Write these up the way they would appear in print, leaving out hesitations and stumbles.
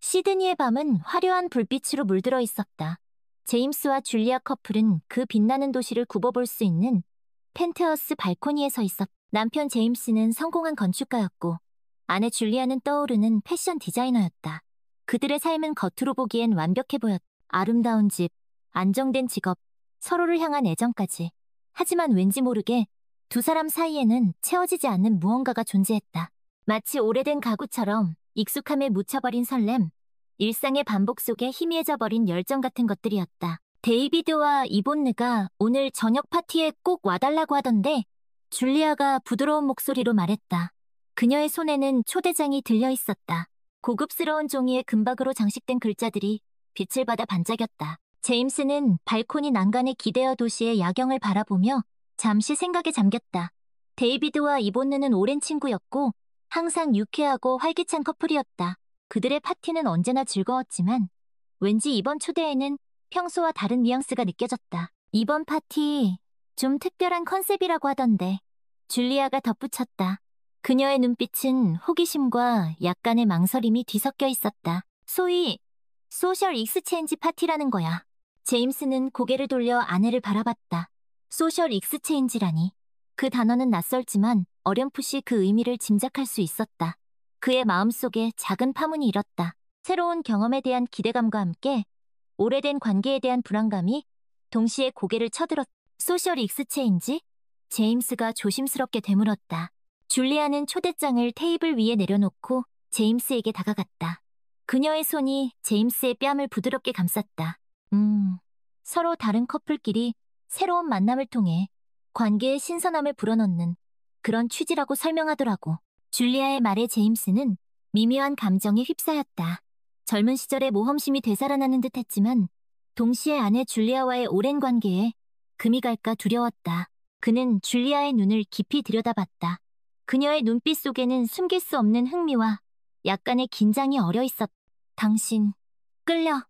시드니의 밤은 화려한 불빛으로 물들어 있었다. 제임스와 줄리아 커플은 그 빛나는 도시를 굽어볼 수 있는 펜트하우스 발코니에 서 있었다. 남편 제임스는 성공한 건축가였고 아내 줄리아는 떠오르는 패션 디자이너였다. 그들의 삶은 겉으로 보기엔 완벽해 보였다. 아름다운 집, 안정된 직업, 서로를 향한 애정까지. 하지만 왠지 모르게 두 사람 사이에는 채워지지 않는 무언가가 존재했다. 마치 오래된 가구처럼 익숙함에 묻혀버린 설렘, 일상의 반복 속에 희미해져 버린 열정 같은 것들이었다. 데이비드와 이본느가 오늘 저녁 파티에 꼭 와달라고 하던데 줄리아가 부드러운 목소리로 말했다. 그녀의 손에는 초대장이 들려 있었다. 고급스러운 종이에 금박으로 장식된 글자들이 빛을 받아 반짝였다. 제임스는 발코니 난간에 기대어 도시의 야경을 바라보며 잠시 생각에 잠겼다. 데이비드와 이본느는 오랜 친구였고 항상 유쾌하고 활기찬 커플이었다. 그들의 파티는 언제나 즐거웠지만 왠지 이번 초대에는 평소와 다른 뉘앙스가 느껴졌다. 이번 파티 좀 특별한 컨셉이라고 하던데 줄리아가 덧붙였다. 그녀의 눈빛은 호기심과 약간의 망설임이 뒤섞여 있었다. 소위 소셜 익스체인지 파티라는 거야. 제임스는 고개를 돌려 아내를 바라봤다. 소셜 익스체인지라니. 그 단어는 낯설지만 어렴풋이 그 의미를 짐작할 수 있었다. 그의 마음속에 작은 파문이 일었다. 새로운 경험에 대한 기대감과 함께 오래된 관계에 대한 불안감이 동시에 고개를 쳐들었다. 소셜 익스체인지? 제임스가 조심스럽게 되물었다. 줄리아는 초대장을 테이블 위에 내려놓고 제임스에게 다가갔다. 그녀의 손이 제임스의 뺨을 부드럽게 감쌌다. 서로 다른 커플끼리 새로운 만남을 통해 관계의 신선함을 불어넣는 그런 취지라고 설명하더라고. 줄리아의 말에 제임스는 미묘한 감정에 휩싸였다. 젊은 시절의 모험심이 되살아나는 듯 했지만 동시에 아내 줄리아와의 오랜 관계에 금이 갈까 두려웠다. 그는 줄리아의 눈을 깊이 들여다봤다. 그녀의 눈빛 속에는 숨길 수 없는 흥미와 약간의 긴장이 어려 있었다. 당신, 끌려?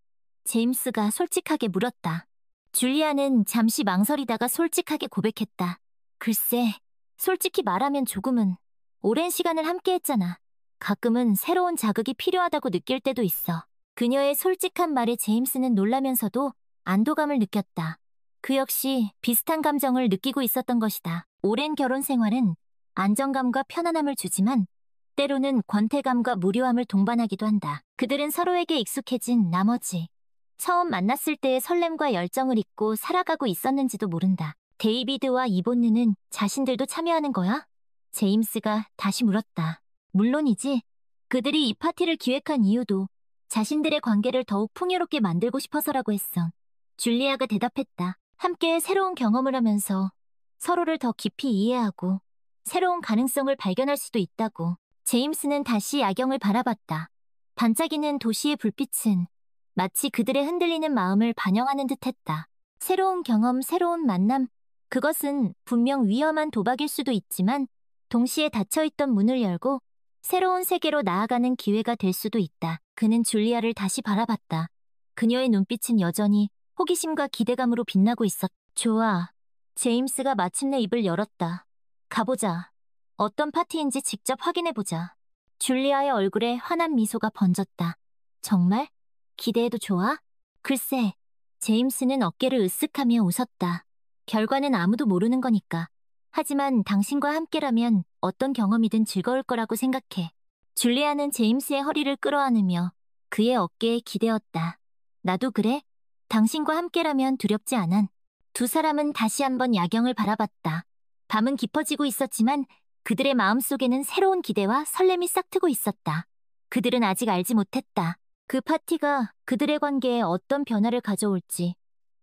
제임스가 솔직하게 물었다. 줄리아는 잠시 망설이다가 솔직하게 고백했다. 글쎄, 솔직히 말하면 조금은. 오랜 시간을 함께했잖아. 가끔은 새로운 자극이 필요하다고 느낄 때도 있어. 그녀의 솔직한 말에 제임스는 놀라면서도 안도감을 느꼈다. 그 역시 비슷한 감정을 느끼고 있었던 것이다. 오랜 결혼 생활은 안정감과 편안함을 주지만 때로는 권태감과 무료함을 동반하기도 한다. 그들은 서로에게 익숙해진 나머지 처음 만났을 때의 설렘과 열정을 잊고 살아가고 있었는지도 모른다. 데이비드와 이본느는 자신들도 참여하는 거야? 제임스가 다시 물었다. 물론이지. 그들이 이 파티를 기획한 이유도 자신들의 관계를 더욱 풍요롭게 만들고 싶어서라고 했어. 줄리아가 대답했다. 함께 새로운 경험을 하면서 서로를 더 깊이 이해하고 새로운 가능성을 발견할 수도 있다고. 제임스는 다시 야경을 바라봤다. 반짝이는 도시의 불빛은 마치 그들의 흔들리는 마음을 반영하는 듯했다. 새로운 경험, 새로운 만남, 그것은 분명 위험한 도박일 수도 있지만 동시에 닫혀있던 문을 열고 새로운 세계로 나아가는 기회가 될 수도 있다. 그는 줄리아를 다시 바라봤다. 그녀의 눈빛은 여전히 호기심과 기대감으로 빛나고 있었다. 좋아. 제임스가 마침내 입을 열었다. 가보자. 어떤 파티인지 직접 확인해보자. 줄리아의 얼굴에 환한 미소가 번졌다. 정말? 기대해도 좋아? 글쎄, 제임스는 어깨를 으쓱하며 웃었다. 결과는 아무도 모르는 거니까. 하지만 당신과 함께라면 어떤 경험이든 즐거울 거라고 생각해. 줄리아는 제임스의 허리를 끌어안으며 그의 어깨에 기대었다. 나도 그래? 당신과 함께라면 두렵지 않아. 두 사람은 다시 한번 야경을 바라봤다. 밤은 깊어지고 있었지만 그들의 마음속에는 새로운 기대와 설렘이 싹트고 있었다. 그들은 아직 알지 못했다. 그 파티가 그들의 관계에 어떤 변화를 가져올지,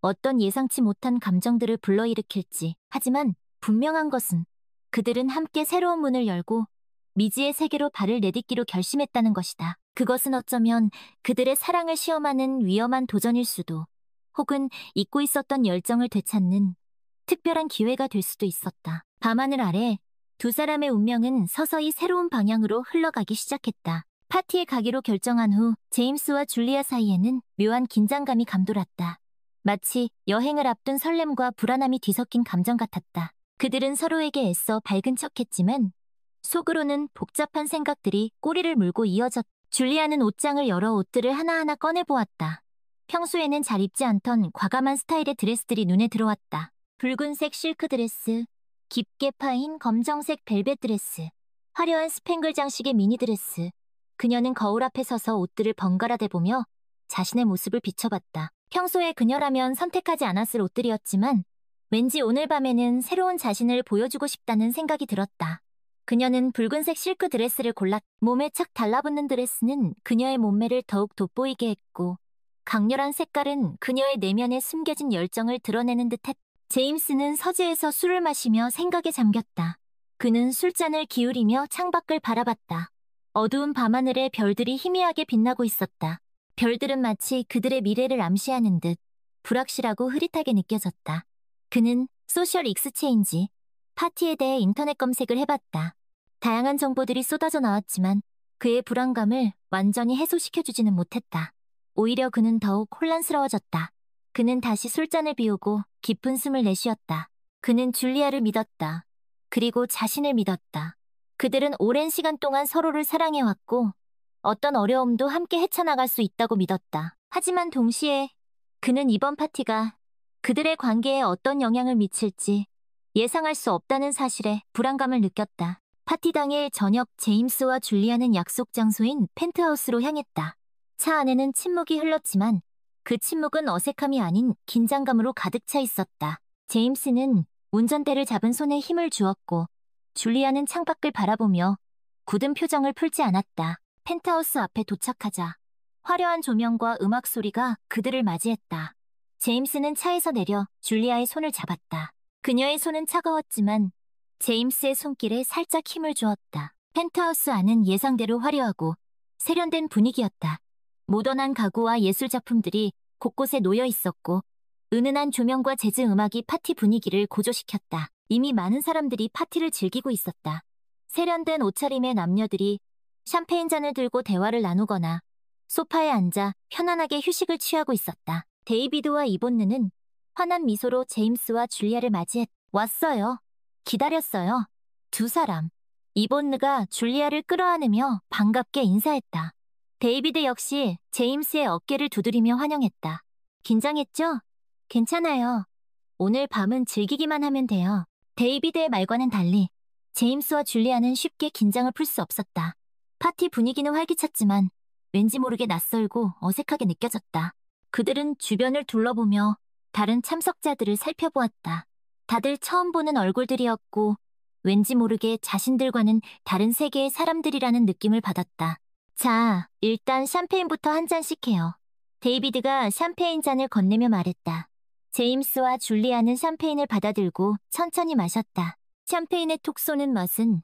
어떤 예상치 못한 감정들을 불러일으킬지. 하지만 분명한 것은 그들은 함께 새로운 문을 열고 미지의 세계로 발을 내딛기로 결심했다는 것이다. 그것은 어쩌면 그들의 사랑을 시험하는 위험한 도전일 수도, 혹은 잊고 있었던 열정을 되찾는 특별한 기회가 될 수도 있었다. 밤하늘 아래 두 사람의 운명은 서서히 새로운 방향으로 흘러가기 시작했다. 파티에 가기로 결정한 후 제임스와 줄리아 사이에는 묘한 긴장감이 감돌았다. 마치 여행을 앞둔 설렘과 불안함이 뒤섞인 감정 같았다. 그들은 서로에게 애써 밝은 척했지만 속으로는 복잡한 생각들이 꼬리를 물고 이어졌다. 줄리아는 옷장을 열어 옷들을 하나하나 꺼내보았다. 평소에는 잘 입지 않던 과감한 스타일의 드레스들이 눈에 들어왔다. 붉은색 실크 드레스, 깊게 파인 검정색 벨벳 드레스, 화려한 스팽글 장식의 미니 드레스. 그녀는 거울 앞에 서서 옷들을 번갈아 대보며 자신의 모습을 비춰봤다. 평소에 그녀라면 선택하지 않았을 옷들이었지만 왠지 오늘 밤에는 새로운 자신을 보여주고 싶다는 생각이 들었다. 그녀는 붉은색 실크 드레스를 골랐. 몸에 착 달라붙는 드레스는 그녀의 몸매를 더욱 돋보이게 했고 강렬한 색깔은 그녀의 내면에 숨겨진 열정을 드러내는 듯했다. 제임스는 서재에서 술을 마시며 생각에 잠겼다. 그는 술잔을 기울이며 창밖을 바라봤다. 어두운 밤하늘에 별들이 희미하게 빛나고 있었다. 별들은 마치 그들의 미래를 암시하는 듯 불확실하고 흐릿하게 느껴졌다. 그는 소셜 익스체인지, 파티에 대해 인터넷 검색을 해봤다. 다양한 정보들이 쏟아져 나왔지만 그의 불안감을 완전히 해소시켜주지는 못했다. 오히려 그는 더욱 혼란스러워졌다. 그는 다시 술잔을 비우고 깊은 숨을 내쉬었다. 그는 줄리아를 믿었다. 그리고 자신을 믿었다. 그들은 오랜 시간 동안 서로를 사랑해왔고 어떤 어려움도 함께 헤쳐나갈 수 있다고 믿었다. 하지만 동시에 그는 이번 파티가 그들의 관계에 어떤 영향을 미칠지 예상할 수 없다는 사실에 불안감을 느꼈다. 파티 당일 저녁 제임스와 줄리아는 약속 장소인 펜트하우스로 향했다. 차 안에는 침묵이 흘렀지만 그 침묵은 어색함이 아닌 긴장감으로 가득 차 있었다. 제임스는 운전대를 잡은 손에 힘을 주었고 줄리아는 창밖을 바라보며 굳은 표정을 풀지 않았다. 펜트하우스 앞에 도착하자 화려한 조명과 음악 소리가 그들을 맞이했다. 제임스는 차에서 내려 줄리아의 손을 잡았다. 그녀의 손은 차가웠지만 제임스의 손길에 살짝 힘을 주었다. 펜트하우스 안은 예상대로 화려하고 세련된 분위기였다. 모던한 가구와 예술 작품들이 곳곳에 놓여 있었고 은은한 조명과 재즈 음악이 파티 분위기를 고조시켰다. 이미 많은 사람들이 파티를 즐기고 있었다. 세련된 옷차림의 남녀들이 샴페인 잔을 들고 대화를 나누거나 소파에 앉아 편안하게 휴식을 취하고 있었다. 데이비드와 이본느는 환한 미소로 제임스와 줄리아를 맞이했. 왔어요. 기다렸어요. 두 사람. 이본느가 줄리아를 끌어안으며 반갑게 인사했다. 데이비드 역시 제임스의 어깨를 두드리며 환영했다. 긴장했죠? 괜찮아요. 오늘 밤은 즐기기만 하면 돼요. 데이비드의 말과는 달리 제임스와 줄리아는 쉽게 긴장을 풀 수 없었다. 파티 분위기는 활기찼지만 왠지 모르게 낯설고 어색하게 느껴졌다. 그들은 주변을 둘러보며 다른 참석자들을 살펴보았다. 다들 처음 보는 얼굴들이었고 왠지 모르게 자신들과는 다른 세계의 사람들이라는 느낌을 받았다. 자, 일단 샴페인부터 한 잔씩 해요. 데이비드가 샴페인 잔을 건네며 말했다. 제임스와 줄리아는 샴페인을 받아들고 천천히 마셨다. 샴페인의 톡 쏘는 맛은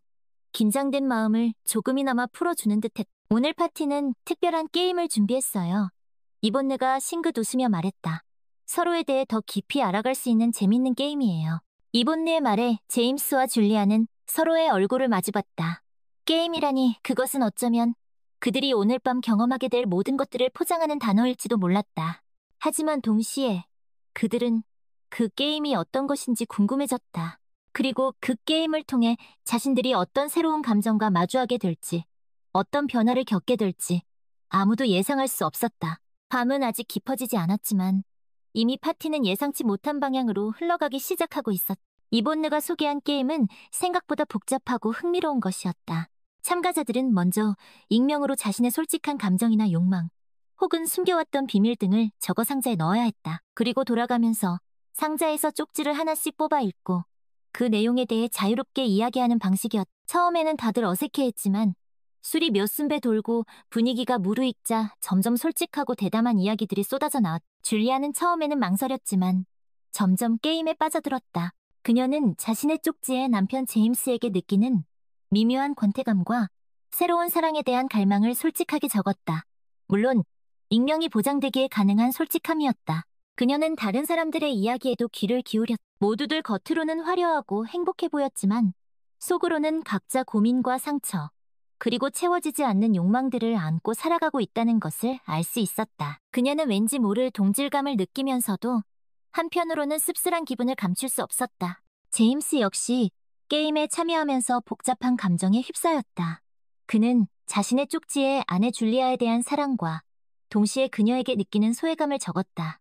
긴장된 마음을 조금이나마 풀어주는 듯했다. 오늘 파티는 특별한 게임을 준비했어요. 이본느가 싱긋 웃으며 말했다. 서로에 대해 더 깊이 알아갈 수 있는 재밌는 게임이에요. 이본느의 말에 제임스와 줄리아는 서로의 얼굴을 마주봤다. 게임이라니 그것은 어쩌면 그들이 오늘 밤 경험하게 될 모든 것들을 포장하는 단어일지도 몰랐다. 하지만 동시에 그들은 그 게임이 어떤 것인지 궁금해졌다. 그리고 그 게임을 통해 자신들이 어떤 새로운 감정과 마주하게 될지, 어떤 변화를 겪게 될지 아무도 예상할 수 없었다. 밤은 아직 깊어지지 않았지만 이미 파티는 예상치 못한 방향으로 흘러가기 시작하고 있었다. 이본느가 소개한 게임은 생각보다 복잡하고 흥미로운 것이었다. 참가자들은 먼저 익명으로 자신의 솔직한 감정이나 욕망, 혹은 숨겨왔던 비밀 등을 적어 상자에 넣어야 했다. 그리고 돌아가면서 상자에서 쪽지를 하나씩 뽑아 읽고 그 내용에 대해 자유롭게 이야기하는 방식이었다. 처음에는 다들 어색해했지만 술이 몇 순배 돌고 분위기가 무르익자 점점 솔직하고 대담한 이야기들이 쏟아져 나왔다. 줄리아는 처음에는 망설였지만 점점 게임에 빠져들었다. 그녀는 자신의 쪽지에 남편 제임스에게 느끼는 미묘한 권태감과 새로운 사랑에 대한 갈망을 솔직하게 적었다. 물론 익명이 보장되기에 가능한 솔직함이었다. 그녀는 다른 사람들의 이야기에도 귀를 기울였다. 모두들 겉으로는 화려하고 행복해 보였지만 속으로는 각자 고민과 상처, 그리고 채워지지 않는 욕망들을 안고 살아가고 있다는 것을 알 수 있었다. 그녀는 왠지 모를 동질감을 느끼면서도 한편으로는 씁쓸한 기분을 감출 수 없었다. 제임스 역시 게임에 참여하면서 복잡한 감정에 휩싸였다. 그는 자신의 쪽지에 아내 줄리아에 대한 사랑과 동시에 그녀에게 느끼는 소외감을 적었다.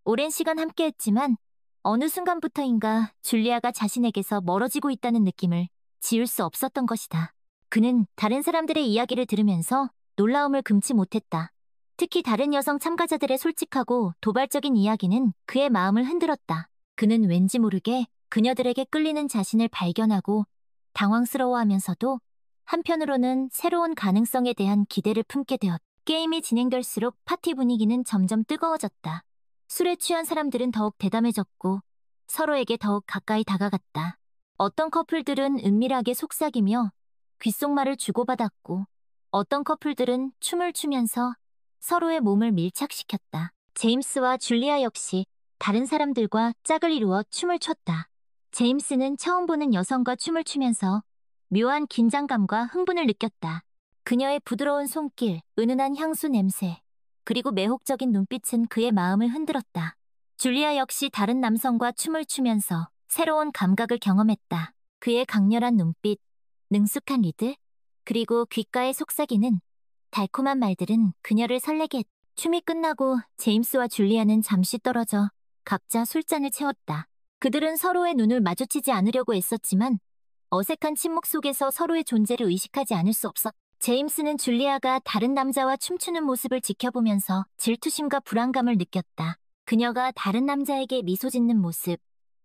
오랜 시간 함께했지만 어느 순간부터인가 줄리아가 자신에게서 멀어지고 있다는 느낌을 지울 수 없었던 것이다. 그는 다른 사람들의 이야기를 들으면서 놀라움을 금치 못했다. 특히 다른 여성 참가자들의 솔직하고 도발적인 이야기는 그의 마음을 흔들었다. 그는 왠지 모르게 그녀들에게 끌리는 자신을 발견하고 당황스러워하면서도 한편으로는 새로운 가능성에 대한 기대를 품게 되었다. 게임이 진행될수록 파티 분위기는 점점 뜨거워졌다. 술에 취한 사람들은 더욱 대담해졌고 서로에게 더욱 가까이 다가갔다. 어떤 커플들은 은밀하게 속삭이며 귓속말을 주고받았고 어떤 커플들은 춤을 추면서 서로의 몸을 밀착시켰다. 제임스와 줄리아 역시 다른 사람들과 짝을 이루어 춤을 췄다. 제임스는 처음 보는 여성과 춤을 추면서 묘한 긴장감과 흥분을 느꼈다. 그녀의 부드러운 손길, 은은한 향수 냄새, 그리고 매혹적인 눈빛은 그의 마음을 흔들었다. 줄리아 역시 다른 남성과 춤을 추면서 새로운 감각을 경험했다. 그의 강렬한 눈빛, 능숙한 리드, 그리고 귓가의 속삭이는 달콤한 말들은 그녀를 설레게 했다. 춤이 끝나고 제임스와 줄리아는 잠시 떨어져 각자 술잔을 채웠다. 그들은 서로의 눈을 마주치지 않으려고 애썼지만 어색한 침묵 속에서 서로의 존재를 의식하지 않을 수 없었다. 제임스는 줄리아가 다른 남자와 춤추는 모습을 지켜보면서 질투심과 불안감을 느꼈다. 그녀가 다른 남자에게 미소 짓는 모습,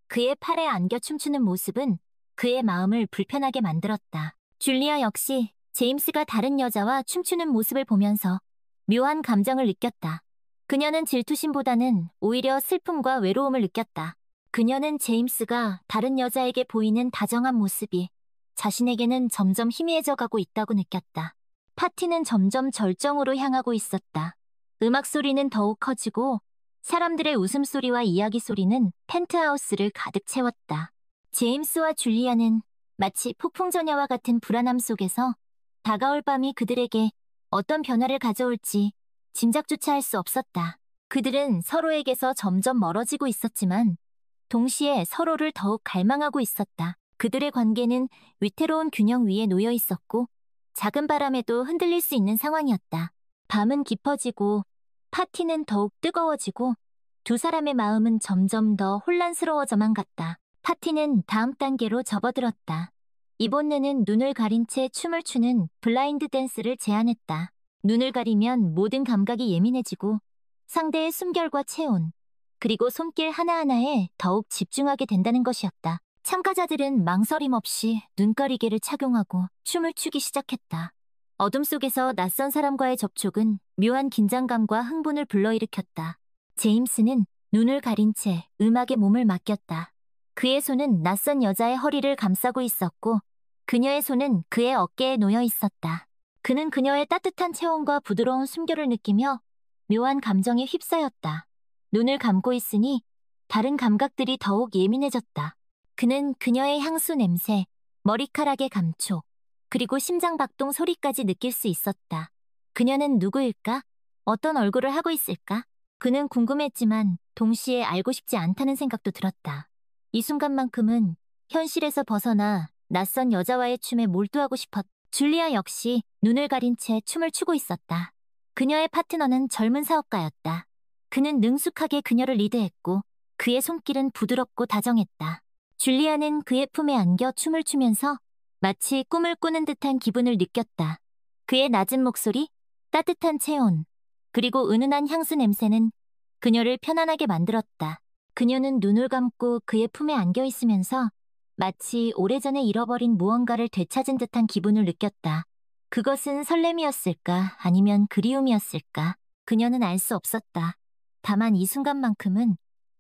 그의 팔에 안겨 춤추는 모습은 그의 마음을 불편하게 만들었다. 줄리아 역시 제임스가 다른 여자와 춤추는 모습을 보면서 묘한 감정을 느꼈다. 그녀는 질투심보다는 오히려 슬픔과 외로움을 느꼈다. 그녀는 제임스가 다른 여자에게 보이는 다정한 모습이 자신에게는 점점 희미해져 가고 있다고 느꼈다. 파티는 점점 절정으로 향하고 있었다. 음악 소리는 더욱 커지고 사람들의 웃음소리와 이야기 소리는 펜트하우스를 가득 채웠다. 제임스와 줄리아는 마치 폭풍전야와 같은 불안함 속에서 다가올 밤이 그들에게 어떤 변화를 가져올지 짐작조차 할 수 없었다. 그들은 서로에게서 점점 멀어지고 있었지만 동시에 서로를 더욱 갈망하고 있었다. 그들의 관계는 위태로운 균형 위에 놓여 있었고 작은 바람에도 흔들릴 수 있는 상황이었다. 밤은 깊어지고 파티는 더욱 뜨거워지고 두 사람의 마음은 점점 더 혼란스러워져만 갔다. 파티는 다음 단계로 접어들었다. 이번에는 눈을 가린 채 춤을 추는 블라인드 댄스를 제안했다. 눈을 가리면 모든 감각이 예민해지고 상대의 숨결과 체온, 그리고 손길 하나하나에 더욱 집중하게 된다는 것이었다. 참가자들은 망설임 없이 눈가리개를 착용하고 춤을 추기 시작했다. 어둠 속에서 낯선 사람과의 접촉은 묘한 긴장감과 흥분을 불러일으켰다. 제임스는 눈을 가린 채 음악에 몸을 맡겼다. 그의 손은 낯선 여자의 허리를 감싸고 있었고 그녀의 손은 그의 어깨에 놓여 있었다. 그는 그녀의 따뜻한 체온과 부드러운 숨결을 느끼며 묘한 감정에 휩싸였다. 눈을 감고 있으니 다른 감각들이 더욱 예민해졌다. 그는 그녀의 향수 냄새, 머리카락의 감촉, 그리고 심장박동 소리까지 느낄 수 있었다. 그녀는 누구일까? 어떤 얼굴을 하고 있을까? 그는 궁금했지만 동시에 알고 싶지 않다는 생각도 들었다. 이 순간만큼은 현실에서 벗어나 낯선 여자와의 춤에 몰두하고 싶었다. 줄리아 역시 눈을 가린 채 춤을 추고 있었다. 그녀의 파트너는 젊은 사업가였다. 그는 능숙하게 그녀를 리드했고 그의 손길은 부드럽고 다정했다. 줄리아는 그의 품에 안겨 춤을 추면서 마치 꿈을 꾸는 듯한 기분을 느꼈다. 그의 낮은 목소리, 따뜻한 체온, 그리고 은은한 향수 냄새는 그녀를 편안하게 만들었다. 그녀는 눈을 감고 그의 품에 안겨 있으면서 마치 오래전에 잃어버린 무언가를 되찾은 듯한 기분을 느꼈다. 그것은 설렘이었을까 아니면 그리움이었을까? 그녀는 알 수 없었다. 다만 이 순간만큼은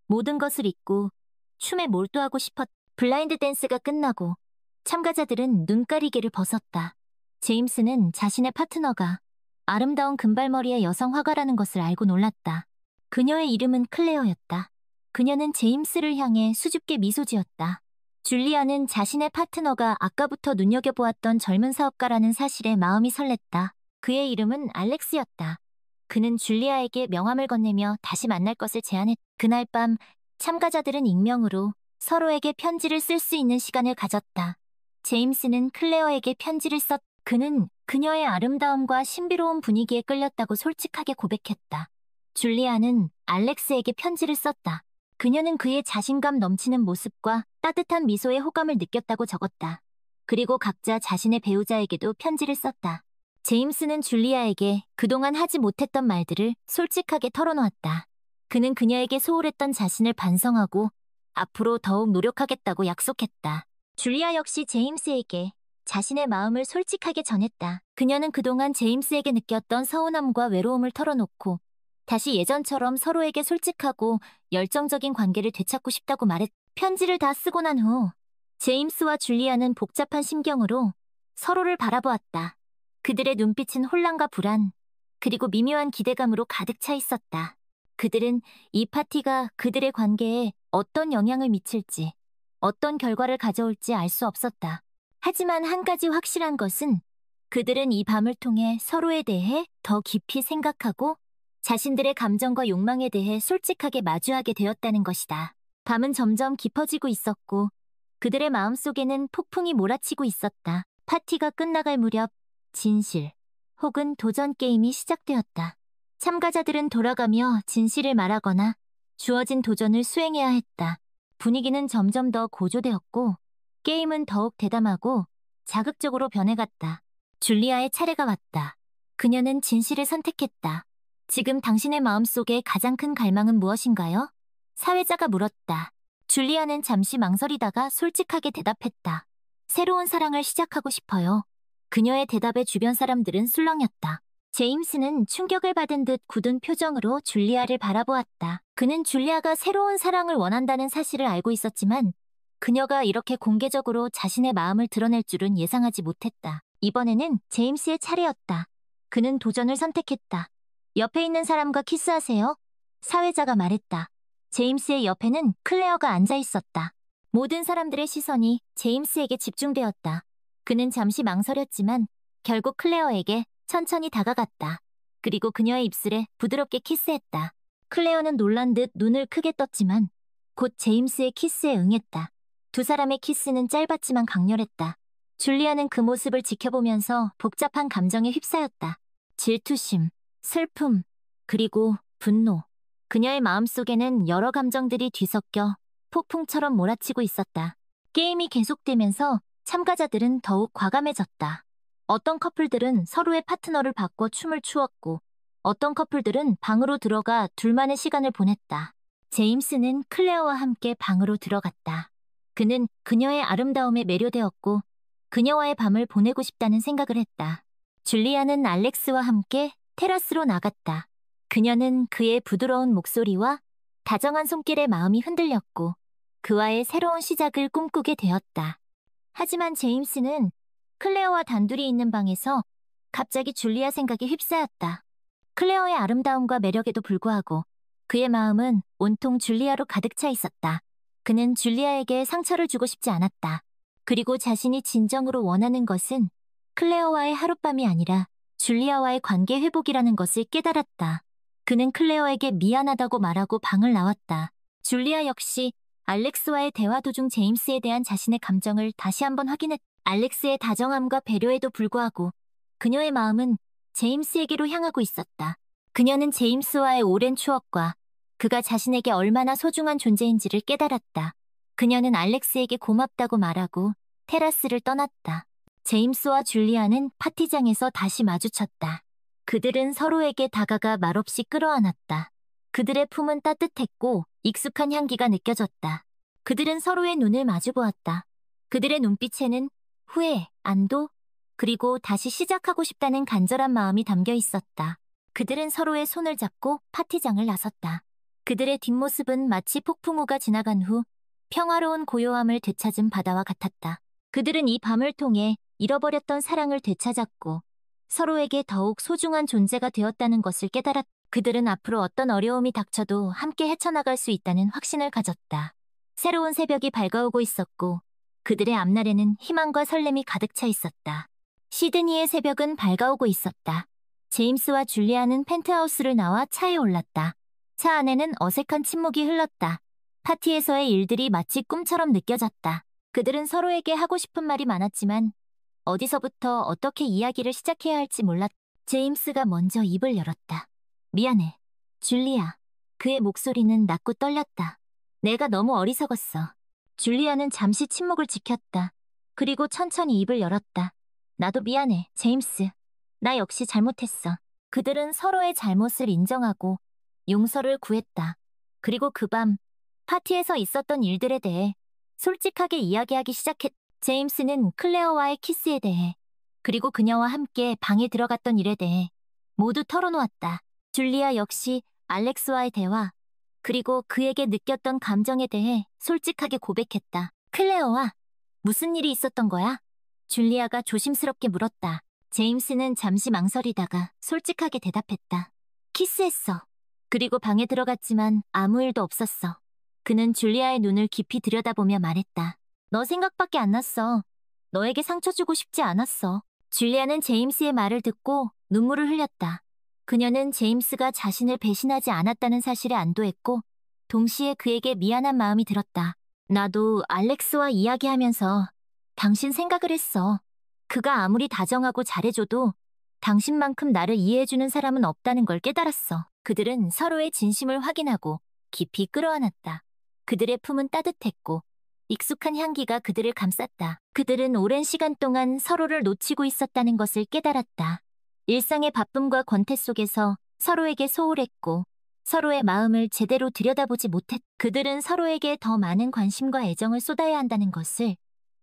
모든 것을 잊고 춤에 몰두하고 싶었다. 블라인드 댄스가 끝나고 참가자들은 눈가리개를 벗었다. 제임스는 자신의 파트너가 아름다운 금발머리의 여성 화가라는 것을 알고 놀랐다. 그녀의 이름은 클레어였다. 그녀는 제임스를 향해 수줍게 미소 지었다. 줄리아는 자신의 파트너가 아까부터 눈여겨보았던 젊은 사업가라는 사실에 마음이 설렜다. 그의 이름은 알렉스였다. 그는 줄리아에게 명함을 건네며 다시 만날 것을 제안했다. 그날 밤 참가자들은 익명으로 서로에게 편지를 쓸 수 있는 시간을 가졌다. 제임스는 클레어에게 편지를 썼다. 그는 그녀의 아름다움과 신비로운 분위기에 끌렸다고 솔직하게 고백했다. 줄리아는 알렉스에게 편지를 썼다. 그녀는 그의 자신감 넘치는 모습과 따뜻한 미소에 호감을 느꼈다고 적었다. 그리고 각자 자신의 배우자에게도 편지를 썼다. 제임스는 줄리아에게 그동안 하지 못했던 말들을 솔직하게 털어놓았다. 그는 그녀에게 소홀했던 자신을 반성하고 앞으로 더욱 노력하겠다고 약속했다. 줄리아 역시 제임스에게 자신의 마음을 솔직하게 전했다. 그녀는 그동안 제임스에게 느꼈던 서운함과 외로움을 털어놓고 다시 예전처럼 서로에게 솔직하고 열정적인 관계를 되찾고 싶다고 말했다. 편지를 다 쓰고 난 후 제임스와 줄리아는 복잡한 심경으로 서로를 바라보았다. 그들의 눈빛은 혼란과 불안, 그리고 미묘한 기대감으로 가득 차 있었다. 그들은 이 파티가 그들의 관계에 어떤 영향을 미칠지, 어떤 결과를 가져올지 알 수 없었다. 하지만 한 가지 확실한 것은 그들은 이 밤을 통해 서로에 대해 더 깊이 생각하고 자신들의 감정과 욕망에 대해 솔직하게 마주하게 되었다는 것이다. 밤은 점점 깊어지고 있었고 그들의 마음속에는 폭풍이 몰아치고 있었다. 파티가 끝나갈 무렵 진실 혹은 도전 게임이 시작되었다. 참가자들은 돌아가며 진실을 말하거나 주어진 도전을 수행해야 했다. 분위기는 점점 더 고조되었고 게임은 더욱 대담하고 자극적으로 변해갔다. 줄리아의 차례가 왔다. 그녀는 진실을 선택했다. 지금 당신의 마음속에 가장 큰 갈망은 무엇인가요? 사회자가 물었다. 줄리아는 잠시 망설이다가 솔직하게 대답했다. 새로운 사랑을 시작하고 싶어요. 그녀의 대답에 주변 사람들은 술렁였다. 제임스는 충격을 받은 듯 굳은 표정으로 줄리아를 바라보았다. 그는 줄리아가 새로운 사랑을 원한다는 사실을 알고 있었지만 그녀가 이렇게 공개적으로 자신의 마음을 드러낼 줄은 예상하지 못했다. 이번에는 제임스의 차례였다. 그는 도전을 선택했다. 옆에 있는 사람과 키스하세요. 사회자가 말했다. 제임스의 옆에는 클레어가 앉아 있었다. 모든 사람들의 시선이 제임스에게 집중되었다. 그는 잠시 망설였지만 결국 클레어에게 천천히 다가갔다. 그리고 그녀의 입술에 부드럽게 키스했다. 클레어는 놀란 듯 눈을 크게 떴지만 곧 제임스의 키스에 응했다. 두 사람의 키스는 짧았지만 강렬했다. 줄리아는 그 모습을 지켜보면서 복잡한 감정에 휩싸였다. 질투심, 슬픔, 그리고 분노. 그녀의 마음속에는 여러 감정들이 뒤섞여 폭풍처럼 몰아치고 있었다. 게임이 계속되면서 참가자들은 더욱 과감해졌다. 어떤 커플들은 서로의 파트너를 바꿔 춤을 추었고 어떤 커플들은 방으로 들어가 둘만의 시간을 보냈다. 제임스는 클레어와 함께 방으로 들어갔다. 그는 그녀의 아름다움에 매료되었고 그녀와의 밤을 보내고 싶다는 생각을 했다. 줄리아는 알렉스와 함께 테라스로 나갔다. 그녀는 그의 부드러운 목소리와 다정한 손길에 마음이 흔들렸고 그와의 새로운 시작을 꿈꾸게 되었다. 하지만 제임스는 클레어와 단둘이 있는 방에서 갑자기 줄리아 생각에 휩싸였다. 클레어의 아름다움과 매력에도 불구하고 그의 마음은 온통 줄리아로 가득 차 있었다. 그는 줄리아에게 상처를 주고 싶지 않았다. 그리고 자신이 진정으로 원하는 것은 클레어와의 하룻밤이 아니라 줄리아와의 관계 회복이라는 것을 깨달았다. 그는 클레어에게 미안하다고 말하고 방을 나왔다. 줄리아 역시 알렉스와의 대화 도중 제임스에 대한 자신의 감정을 다시 한번 확인했다. 알렉스의 다정함과 배려에도 불구하고 그녀의 마음은 제임스에게로 향하고 있었다. 그녀는 제임스와의 오랜 추억과 그가 자신에게 얼마나 소중한 존재인지를 깨달았다. 그녀는 알렉스에게 고맙다고 말하고 테라스를 떠났다. 제임스와 줄리아는 파티장에서 다시 마주쳤다. 그들은 서로에게 다가가 말없이 끌어안았다. 그들의 품은 따뜻했고 익숙한 향기가 느껴졌다. 그들은 서로의 눈을 마주보았다. 그들의 눈빛에는 후회, 안도, 그리고 다시 시작하고 싶다는 간절한 마음이 담겨 있었다. 그들은 서로의 손을 잡고 파티장을 나섰다. 그들의 뒷모습은 마치 폭풍우가 지나간 후 평화로운 고요함을 되찾은 바다와 같았다. 그들은 이 밤을 통해 잃어버렸던 사랑을 되찾았고 서로에게 더욱 소중한 존재가 되었다는 것을 깨달았다. 그들은 앞으로 어떤 어려움이 닥쳐도 함께 헤쳐나갈 수 있다는 확신을 가졌다. 새로운 새벽이 밝아오고 있었고 그들의 앞날에는 희망과 설렘이 가득 차 있었다. 시드니의 새벽은 밝아오고 있었다. 제임스와 줄리아는 펜트하우스를 나와 차에 올랐다. 차 안에는 어색한 침묵이 흘렀다. 파티에서의 일들이 마치 꿈처럼 느껴졌다. 그들은 서로에게 하고 싶은 말이 많았지만 어디서부터 어떻게 이야기를 시작해야 할지 몰랐. 제임스가 먼저 입을 열었다. 미안해, 줄리아. 그의 목소리는 낮고 떨렸다. 내가 너무 어리석었어. 줄리아는 잠시 침묵을 지켰다. 그리고 천천히 입을 열었다. 나도 미안해, 제임스. 나 역시 잘못했어. 그들은 서로의 잘못을 인정하고 용서를 구했다. 그리고 그 밤 파티에서 있었던 일들에 대해 솔직하게 이야기하기 시작했. 제임스는 클레어와의 키스에 대해, 그리고 그녀와 함께 방에 들어갔던 일에 대해 모두 털어놓았다. 줄리아 역시 알렉스와의 대화, 그리고 그에게 느꼈던 감정에 대해 솔직하게 고백했다. 클레어와 무슨 일이 있었던 거야? 줄리아가 조심스럽게 물었다. 제임스는 잠시 망설이다가 솔직하게 대답했다. 키스했어. 그리고 방에 들어갔지만 아무 일도 없었어. 그는 줄리아의 눈을 깊이 들여다보며 말했다. 너 생각밖에 안 났어. 너에게 상처 주고 싶지 않았어. 줄리아는 제임스의 말을 듣고 눈물을 흘렸다. 그녀는 제임스가 자신을 배신하지 않았다는 사실에 안도했고, 동시에 그에게 미안한 마음이 들었다. 나도 알렉스와 이야기하면서 당신 생각을 했어. 그가 아무리 다정하고 잘해줘도 당신만큼 나를 이해해주는 사람은 없다는 걸 깨달았어. 그들은 서로의 진심을 확인하고 깊이 끌어안았다. 그들의 품은 따뜻했고 익숙한 향기가 그들을 감쌌다. 그들은 오랜 시간 동안 서로를 놓치고 있었다는 것을 깨달았다. 일상의 바쁨과 권태 속에서 서로에게 소홀했고 서로의 마음을 제대로 들여다보지 못했. 그들은 서로에게 더 많은 관심과 애정을 쏟아야 한다는 것을,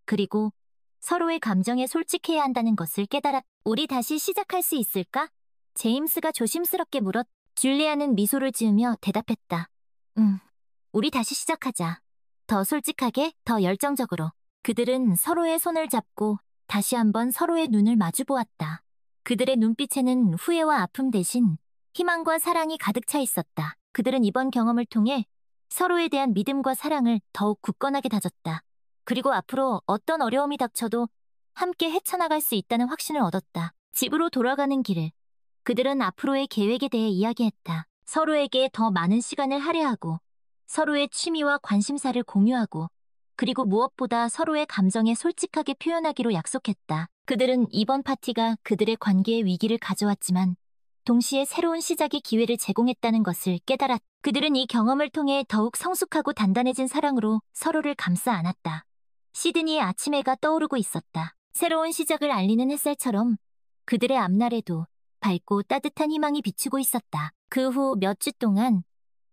그리고 서로의 감정에 솔직해야 한다는 것을 깨달았. 우리 다시 시작할 수 있을까? 제임스가 조심스럽게 물었. 줄리아는 미소를 지으며 대답했다. 우리 다시 시작하자. 더 솔직하게, 더 열정적으로. 그들은 서로의 손을 잡고 다시 한번 서로의 눈을 마주 보았다. 그들의 눈빛에는 후회와 아픔 대신 희망과 사랑이 가득 차 있었다. 그들은 이번 경험을 통해 서로에 대한 믿음과 사랑을 더욱 굳건하게 다졌다. 그리고 앞으로 어떤 어려움이 닥쳐도 함께 헤쳐나갈 수 있다는 확신을 얻었다. 집으로 돌아가는 길을 그들은 앞으로의 계획에 대해 이야기했다. 서로에게 더 많은 시간을 할애하고 서로의 취미와 관심사를 공유하고, 그리고 무엇보다 서로의 감정에 솔직하게 표현하기로 약속했다. 그들은 이번 파티가 그들의 관계에 위기를 가져왔지만 동시에 새로운 시작의 기회를 제공했다는 것을 깨달았. 그들은 이 경험을 통해 더욱 성숙하고 단단해진 사랑으로 서로를 감싸 안았다. 시드니의 아침 해가 떠오르고 있었다. 새로운 시작을 알리는 햇살처럼 그들의 앞날에도 밝고 따뜻한 희망이 비추고 있었다. 그 후 몇 주 동안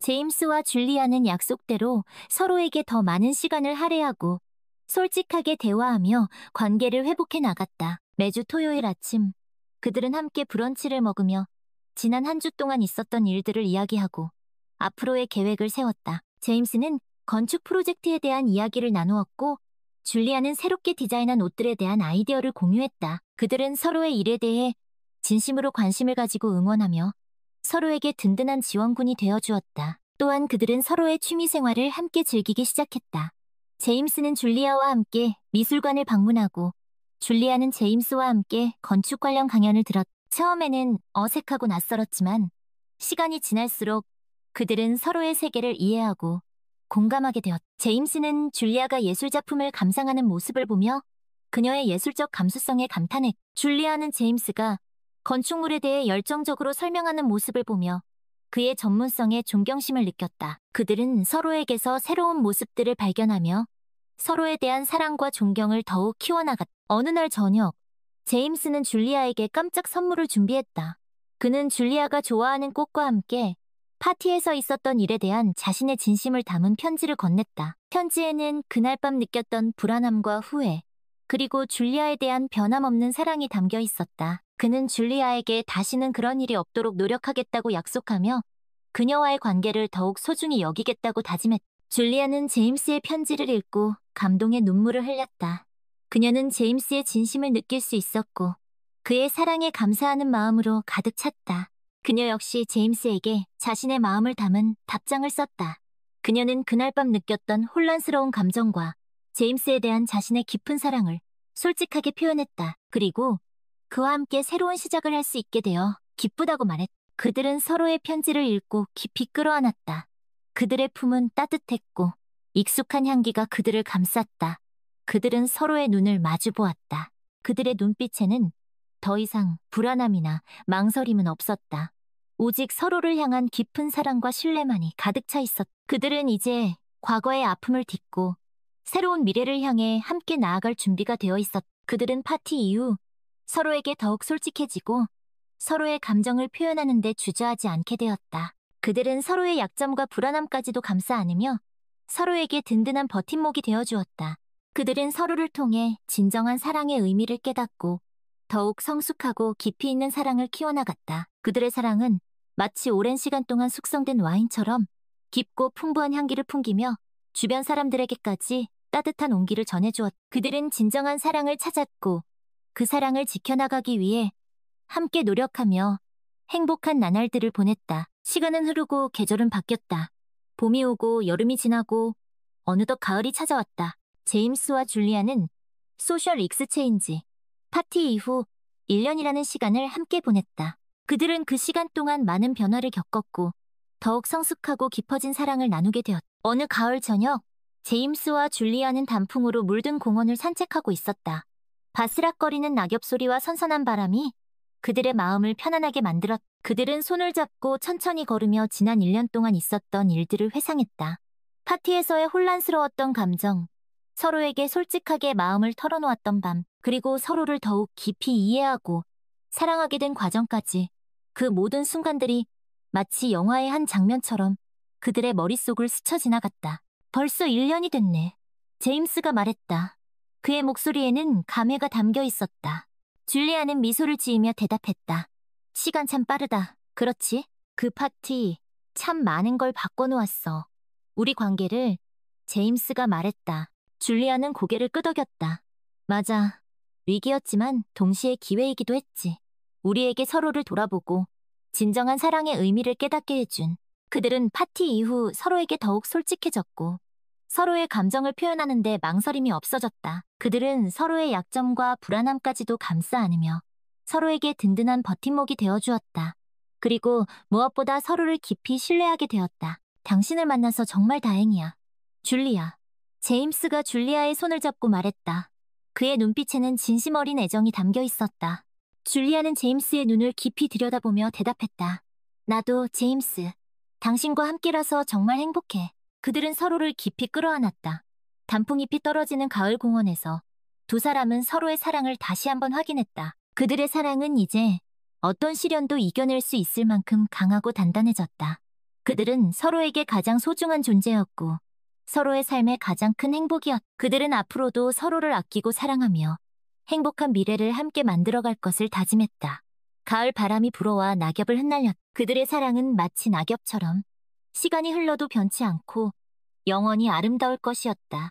제임스와 줄리아는 약속대로 서로에게 더 많은 시간을 할애하고 솔직하게 대화하며 관계를 회복해 나갔다. 매주 토요일 아침, 그들은 함께 브런치를 먹으며 지난 한 주 동안 있었던 일들을 이야기하고 앞으로의 계획을 세웠다. 제임스는 건축 프로젝트에 대한 이야기를 나누었고, 줄리아는 새롭게 디자인한 옷들에 대한 아이디어를 공유했다. 그들은 서로의 일에 대해 진심으로 관심을 가지고 응원하며 서로에게 든든한 지원군이 되어주었다. 또한 그들은 서로의 취미 생활을 함께 즐기기 시작했다. 제임스는 줄리아와 함께 미술관을 방문하고, 줄리아는 제임스와 함께 건축 관련 강연을 들었다. 처음에는 어색하고 낯설었지만 시간이 지날수록 그들은 서로의 세계를 이해하고 공감하게 되었다. 제임스는 줄리아가 예술작품을 감상하는 모습을 보며 그녀의 예술적 감수성에 감탄했고, 줄리아는 제임스가 건축물에 대해 열정적으로 설명하는 모습을 보며 그의 전문성에 존경심을 느꼈다. 그들은 서로에게서 새로운 모습들을 발견하며 서로에 대한 사랑과 존경을 더욱 키워나갔다. 어느 날 저녁, 제임스는 줄리아에게 깜짝 선물을 준비했다. 그는 줄리아가 좋아하는 꽃과 함께 파티에서 있었던 일에 대한 자신의 진심을 담은 편지를 건넸다. 편지에는 그날 밤 느꼈던 불안함과 후회, 그리고 줄리아에 대한 변함없는 사랑이 담겨 있었다. 그는 줄리아에게 다시는 그런 일이 없도록 노력하겠다고 약속하며 그녀와의 관계를 더욱 소중히 여기겠다고 다짐했다. 줄리아는 제임스의 편지를 읽고 감동의 눈물을 흘렸다. 그녀는 제임스의 진심을 느낄 수 있었고 그의 사랑에 감사하는 마음으로 가득 찼다. 그녀 역시 제임스에게 자신의 마음을 담은 답장을 썼다. 그녀는 그날 밤 느꼈던 혼란스러운 감정과 제임스에 대한 자신의 깊은 사랑을 솔직하게 표현했다. 그리고 그와 함께 새로운 시작을 할 수 있게 되어 기쁘다고 말했다. 그들은 서로의 편지를 읽고 깊이 끌어안았다. 그들의 품은 따뜻했고 익숙한 향기가 그들을 감쌌다. 그들은 서로의 눈을 마주 보았다. 그들의 눈빛에는 더 이상 불안함이나 망설임은 없었다. 오직 서로를 향한 깊은 사랑과 신뢰만이 가득 차 있었다. 그들은 이제 과거의 아픔을 딛고 새로운 미래를 향해 함께 나아갈 준비가 되어 있었다. 그들은 파티 이후 서로에게 더욱 솔직해지고 서로의 감정을 표현하는 데 주저하지 않게 되었다. 그들은 서로의 약점과 불안함까지도 감싸 안으며 서로에게 든든한 버팀목이 되어주었다. 그들은 서로를 통해 진정한 사랑의 의미를 깨닫고 더욱 성숙하고 깊이 있는 사랑을 키워나갔다. 그들의 사랑은 마치 오랜 시간 동안 숙성된 와인처럼 깊고 풍부한 향기를 풍기며 주변 사람들에게까지 따뜻한 온기를 전해주었다. 그들은 진정한 사랑을 찾았고 그 사랑을 지켜나가기 위해 함께 노력하며 행복한 나날들을 보냈다. 시간은 흐르고 계절은 바뀌었다. 봄이 오고 여름이 지나고 어느덧 가을이 찾아왔다. 제임스와 줄리아는 소셜 익스체인지, 파티 이후 1년이라는 시간을 함께 보냈다. 그들은 그 시간 동안 많은 변화를 겪었고 더욱 성숙하고 깊어진 사랑을 나누게 되었다. 어느 가을 저녁, 제임스와 줄리아는 단풍으로 물든 공원을 산책하고 있었다. 바스락거리는 낙엽 소리와 선선한 바람이 그들의 마음을 편안하게 만들었다. 그들은 손을 잡고 천천히 걸으며 지난 1년 동안 있었던 일들을 회상했다. 파티에서의 혼란스러웠던 감정, 서로에게 솔직하게 마음을 털어놓았던 밤, 그리고 서로를 더욱 깊이 이해하고 사랑하게 된 과정까지 그 모든 순간들이 마치 영화의 한 장면처럼 그들의 머릿속을 스쳐 지나갔다. 벌써 1년이 됐네. 제임스가 말했다. 그의 목소리에는 감회가 담겨 있었다. 줄리아는 미소를 지으며 대답했다. 시간 참 빠르다. 그렇지? 그 파티 참 많은 걸 바꿔놓았어. 우리 관계를. 제임스가 말했다. 줄리아는 고개를 끄덕였다. 맞아. 위기였지만 동시에 기회이기도 했지. 우리에게 서로를 돌아보고 진정한 사랑의 의미를 깨닫게 해준. 그들은 파티 이후 서로에게 더욱 솔직해졌고 서로의 감정을 표현하는데 망설임이 없어졌다. 그들은 서로의 약점과 불안함까지도 감싸 안으며 서로에게 든든한 버팀목이 되어주었다. 그리고 무엇보다 서로를 깊이 신뢰하게 되었다. 당신을 만나서 정말 다행이야. 줄리아. 제임스가 줄리아의 손을 잡고 말했다. 그의 눈빛에는 진심 어린 애정이 담겨 있었다. 줄리아는 제임스의 눈을 깊이 들여다보며 대답했다. 나도 제임스. 당신과 함께라서 정말 행복해. 그들은 서로를 깊이 끌어안았다. 단풍잎이 떨어지는 가을 공원에서 두 사람은 서로의 사랑을 다시 한번 확인했다. 그들의 사랑은 이제 어떤 시련도 이겨낼 수 있을 만큼 강하고 단단해졌다. 그들은 서로에게 가장 소중한 존재였고 서로의 삶의 가장 큰 행복이었다. 그들은 앞으로도 서로를 아끼고 사랑하며 행복한 미래를 함께 만들어갈 것을 다짐했다. 가을 바람이 불어와 낙엽을 흩날렸다. 그들의 사랑은 마치 낙엽처럼 시간이 흘러도 변치 않고 영원히 아름다울 것이었다.